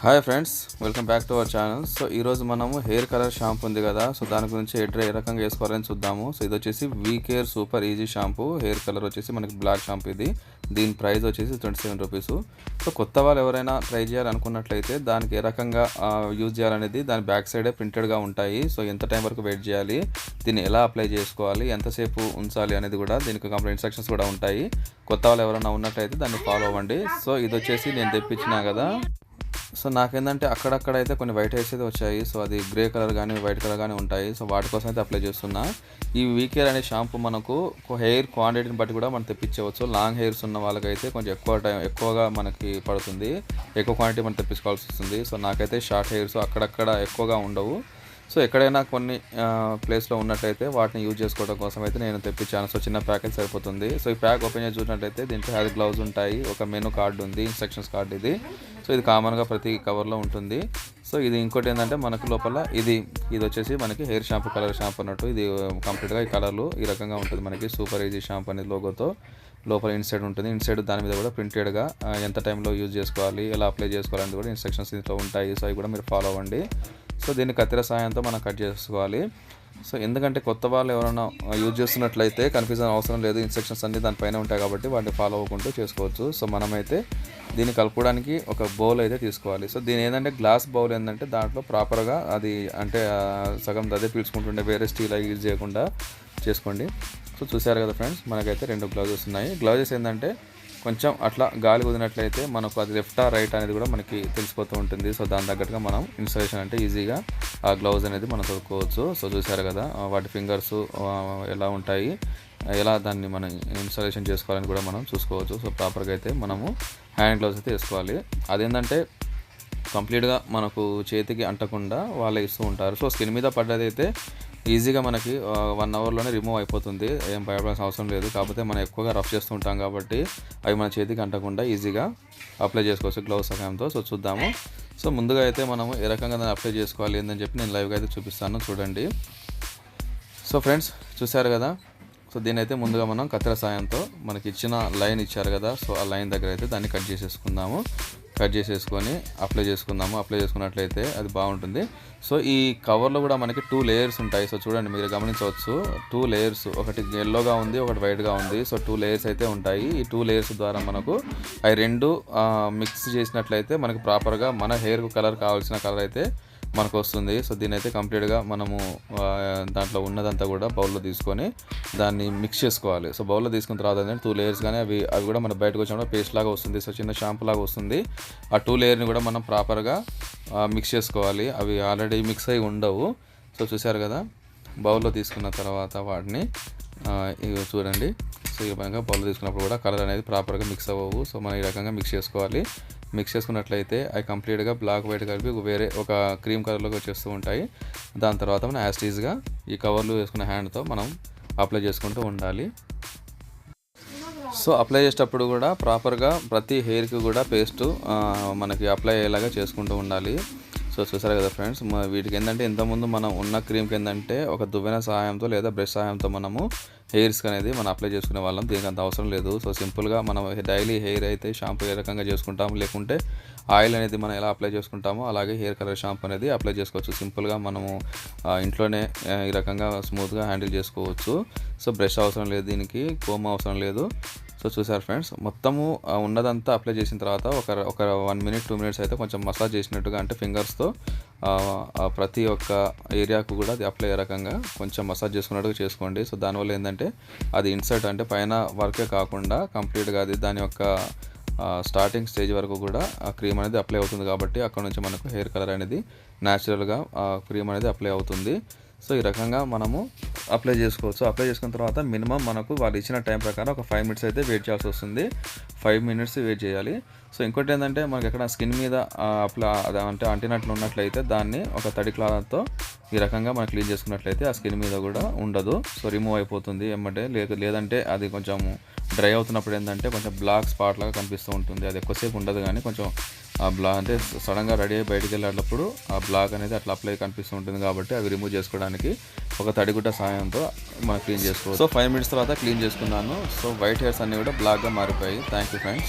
Hi friends, welcome back to our channel. So ఈరోజు మనము hair colour shampoo ఉంది కదా, సో దాని గురించి ఏ రకంగా వేసుకోవాలని చూద్దాము. సో ఇది వచ్చేసి we care super easy shampoo. Hair colour వచ్చేసి మనకి బ్లాక్ షాంపూ. దీని ప్రైస్ వచ్చేసి 27 రూపీస్. సో కొత్త వాళ్ళు ఎవరైనా ట్రై చేయాలనుకున్నట్లయితే దానికి ఏ రకంగా యూజ్ చేయాలనేది దాని బ్యాక్ సైడే ప్రింటెడ్గా ఉంటాయి. సో ఎంత టైం వరకు వెయిట్ చేయాలి, దీన్ని ఎలా అప్లై చేసుకోవాలి, ఎంతసేపు ఉంచాలి అనేది కూడా దీనికి కంప్లీట్ ఇన్స్ట్రక్షన్స్ కూడా ఉంటాయి. కొత్త వాళ్ళు ఎవరైనా ఉన్నట్లయితే దాన్ని ఫాలో అవ్వండి. సో ఇది వచ్చేసి నేను తెప్పించినా కదా. సో నాకేంటంటే అక్కడక్కడైతే కొన్ని వైట్ హెయిర్స్ అయితే వచ్చాయి. సో అది గ్రే కలర్ కానీ వైట్ కలర్ కానీ ఉంటాయి. సో వాటి కోసం అయితే అప్లై చేస్తున్నా. ఈ వీకేర్ అనే షాంపూ మనకు హెయిర్ క్వాంటిటీని బట్టి కూడా మనం తెప్పించవచ్చు. లాంగ్ హెయిర్స్ ఉన్న వాళ్ళకైతే కొంచెం ఎక్కువగా మనకి పడుతుంది, ఎక్కువ క్వాంటిటీ మనం తెప్పించుకోవాల్సి వస్తుంది. సో నాకైతే షార్ట్ హెయిర్స్ అక్కడక్కడ ఎక్కువగా ఉండవు. సో ఎక్కడైనా కొన్ని ప్లేస్లో ఉన్నట్లయితే వాటిని యూజ్ చేసుకోవడం కోసం అయితే నేను తెప్పించాను. సో చిన్న ప్యాకెట్ సరిపోతుంది. సో ఈ ప్యాక్ ఓపెన్ చేసి చూసినట్లయితే దీంట్లో హ్యాండ్ గ్లౌజ్ ఉంటాయి, ఒక మెనూ కార్డు ఉంది, ఇన్స్ట్రక్షన్స్ కార్డు ఇది. సో ఇది కామన్గా ప్రతి కవర్లో ఉంటుంది. సో ఇది ఇంకోటి ఏంటంటే మనకు లోపల ఇది వచ్చేసి మనకి హెయిర్ షాంపూ, కలర్ షాంపూ అన్నట్టు. ఇది కంప్లీట్గా ఈ కలర్లు ఈ రకంగా ఉంటుంది మనకి. సూపర్ ఈజీ షాంపూ అనేది లోగోతో లోపల ఇన్సైడ్ ఉంటుంది. ఇన్సైడ్ దాని మీద కూడా ప్రింటెడ్గా ఎంత టైంలో యూజ్ చేసుకోవాలి, ఎలా అప్లై చేసుకోవాలని కూడా ఇన్స్ట్రక్షన్స్ దీంట్లో ఉంటాయి. సో అవి కూడా మీరు ఫాలో అవ్వండి. సో దీన్ని కత్తెర సాయంతో మనం కట్ చేసుకోవాలి. సో ఎందుకంటే కొత్త వాళ్ళు ఎవరైనా యూజ్ చేస్తున్నట్లయితే కన్ఫ్యూజన్ అవసరం లేదు, ఇన్స్ట్రక్షన్స్ అన్నీ దానిపైన ఉంటాయి కాబట్టి వాటిని ఫాలో అవ్వకుంటూ చేసుకోవచ్చు. సో మనమైతే దీన్ని కలుపుకోవడానికి ఒక బౌల్ అయితే తీసుకోవాలి. సో దీని ఏంటంటే గ్లాస్ బౌల్ ఏంటంటే దాంట్లో ప్రాపర్గా అది అంటే సగం అదే పీల్చుకుంటుండే, వేరే స్టీల్ అవి యూజ్ చేయకుండా చేసుకోండి. సో చూసారు కదా ఫ్రెండ్స్, మనకైతే 2 గ్లౌజెస్ ఉన్నాయి. గ్లౌజెస్ ఏంటంటే కొంచెం అట్లా గాలి కుదిరినట్లయితే మనకు అది లెఫ్టా రైట్ అనేది కూడా మనకి తెలిసిపోతూ ఉంటుంది. సో దాని తగ్గట్టుగా మనం ఇన్స్టాలేషన్ అంటే ఈజీగా ఆ గ్లౌజ్ అనేది మనం తొడుక్కోవచ్చు. సో చూసారు కదా వాటి ఫింగర్స్ ఎలా ఉంటాయి, ఎలా దాన్ని మనం ఇన్స్టాలేషన్ చేసుకోవాలని కూడా మనం చూసుకోవచ్చు. సో ప్రాపర్గా అయితే మనము హ్యాండ్ గ్లౌజ్ అయితే వేసుకోవాలి. అదేంటంటే కంప్లీట్గా మనకు చేతికి అంటకుండా వాళ్ళే ఇస్తూ ఉంటారు. సో స్కిన్ మీద పడ్డదైతే ఈజీగా మనకి 1 అవర్లోనే రిమూవ్ అయిపోతుంది, ఏం భయపడాల్సిన అవసరం లేదు. కాకపోతే మనం ఎక్కువగా రఫ్ చేస్తూ ఉంటాం కాబట్టి అవి మన చేతికి అంటకుండా ఈజీగా అప్లై చేసుకోవచ్చు గ్లౌస్ సహాయంతో. సో చూద్దాము. సో ముందుగా అయితే మనము ఏ రకంగా దాన్ని అప్లై చేసుకోవాలి ఏందని చెప్పి నేను లైవ్గా అయితే చూపిస్తాను, చూడండి. సో ఫ్రెండ్స్ చూసారు కదా. సో దీని అయితే ముందుగా మనం కత్తెర సాయంతో మనకి ఇచ్చిన లైన్ ఇచ్చారు కదా, సో ఆ లైన్ దగ్గర అయితే దాన్ని కట్ చేసేసుకొని అప్లై చేసుకుందాము. అప్లై చేసుకున్నట్లయితే అది బాగుంటుంది. సో ఈ కవర్లో కూడా మనకి 2 లేయర్స్ ఉంటాయి. సో చూడండి, మీరు గమనించవచ్చు 2 లేయర్స్, ఒకటి ఎల్లోగా ఉంది, ఒకటి వైట్గా ఉంది. సో 2 లేయర్స్ అయితే ఉంటాయి. ఈ 2 లేయర్స్ ద్వారా మనకు అవి 2 మిక్స్ చేసినట్లయితే మనకి ప్రాపర్గా మన హెయిర్కు కలర్ కావాల్సిన కలర్ అయితే మనకు వస్తుంది. సో దీని అయితే కంప్లీట్గా మనము దాంట్లో ఉన్నదంతా కూడా బౌల్లో తీసుకొని దాన్ని మిక్స్ చేసుకోవాలి. సో బౌల్లో తీసుకున్న తర్వాత 2 లేయర్స్ కానీ అవి కూడా మన బయటకు వచ్చినప్పుడు పేస్ట్ లాగా వస్తుంది. సో చిన్న షాంపూ లాగా వస్తుంది. ఆ 2 లేయర్ని కూడా మనం ప్రాపర్గా మిక్స్ చేసుకోవాలి. అవి ఆల్రెడీ మిక్స్ అయి ఉండవు. సో చూసారు కదా, బౌల్లో తీసుకున్న తర్వాత వాటిని చూడండి. సో ఈ రకంగా బౌల్లో తీసుకున్నప్పుడు కూడా కలర్ అనేది ప్రాపర్గా మిక్స్ అవ్వవు. సో మనం ఈ రకంగా మిక్స్ చేసుకోవాలి. మిక్స్ చేసుకున్నట్లయితే అవి కంప్లీట్గా బ్లాక్ వైట్ కలిపి వేరే ఒక క్రీమ్ కలర్లోకి వచ్చేస్తూ ఉంటాయి. దాని తర్వాత మనం యాస్టీజ్గా ఈ కవర్లు వేసుకున్న హ్యాండ్తో మనం అప్లై చేసుకుంటూ ఉండాలి. సో అప్లై చేసేటప్పుడు కూడా ప్రాపర్గా ప్రతి హెయిర్కి కూడా పేస్ట్ మనకి అప్లై అయ్యేలాగా చేసుకుంటూ ఉండాలి. సో చూసారు కదా ఫ్రెండ్స్, వీటికి ఏంటంటే ఇంతకుముందు మనం ఉన్న క్రీమ్కి ఏంటంటే ఒక దువ్వెన సహాయంతో లేదా బ్రష్ సహాయంతో మనము హెయిర్స్కి అనేది మనం అప్లై చేసుకునే వాళ్ళం. దీనికి అంత అవసరం లేదు. సో సింపుల్గా మనం డైలీ హెయిర్ అయితే షాంపూ ఏ రకంగా చేసుకుంటాము, లేకుంటే ఆయిల్ అనేది మనం ఎలా అప్లై చేసుకుంటామో అలాగే హెయిర్ కలర్ షాంపూ అనేది అప్లై చేసుకోవచ్చు. సింపుల్గా మనము ఇంట్లోనే ఈ రకంగా స్మూత్గా హ్యాండిల్ చేసుకోవచ్చు. సో బ్రష్ అవసరం లేదు, దీనికి కోమ్ అవసరం లేదు. సో చూసారు ఫ్రెండ్స్, మొత్తము ఉన్నదంతా అప్లై చేసిన తర్వాత ఒక 1 మినిట్ 2 మినిట్స్ అయితే కొంచెం మసాజ్ చేసినట్టుగా అంటే ఫింగర్స్తో ప్రతి ఒక్క ఏరియాకు కూడా అది అప్లై అయ్యే రకంగా కొంచెం మసాజ్ చేసుకున్నట్టుగా చేసుకోండి. సో దానివల్ల ఏంటంటే అది ఇన్సర్ట్ అంటే పైన వరకే కాకుండా కంప్లీట్గా అది దాని యొక్క స్టార్టింగ్ స్టేజ్ వరకు కూడా ఆ క్రీమ్ అనేది అప్లై అవుతుంది. కాబట్టి అక్కడ నుంచి మనకు హెయిర్ కలర్ అనేది న్యాచురల్గా క్రీమ్ అనేది అప్లై అవుతుంది. సో ఈ రకంగా మనము అప్లై చేసుకోవచ్చు. అప్లై చేసుకున్న తర్వాత మినిమం మనకు వాళ్ళు ఇచ్చిన టైం ప్రకారం ఒక 5 మినిట్స్ అయితే వెయిట్ చేయాల్సి వస్తుంది. 5 మినిట్స్ వెయిట్ చేయాలి. సో ఇంకోటి ఏంటంటే మనకి ఎక్కడ స్కిన్ మీద అంటే అంటినట్లు ఉన్నట్లయితే దాన్ని ఒక తడి క్లాత్తో ఈ రకంగా మనం క్లీన్ చేసుకున్నట్లయితే ఆ స్కిన్ మీద కూడా ఉండదు. సో రిమూవ్ అయిపోతుంది ఎమ్మటే. లేదంటే అది కొంచెం డ్రై అవుతున్నప్పుడు ఏంటంటే కొంచెం బ్లాక్ స్పాట్ లాగా కనిపిస్తూ ఉంటుంది. అది ఎక్కువసేపు ఉండదు, కానీ కొంచెం బ్లాక్ అంటే సడన్గా రెడీ అయ్యి బయటికి వెళ్ళేటప్పుడు ఆ బ్లాక్ అనేది అట్లా అప్లై కనిపిస్తూ ఉంటుంది. కాబట్టి అవి రిమూవ్ చేసుకోవడానికి ఒక తడిగుడ్డ సాయంతో మనం క్లీన్ చేసుకోవచ్చు. సో 5 మినిట్స్ తర్వాత క్లీన్ చేసుకున్నాను. సో వైట్ హెయిర్స్ అన్నీ కూడా బ్లాక్గా మారిపోయాయి. Thank you friends.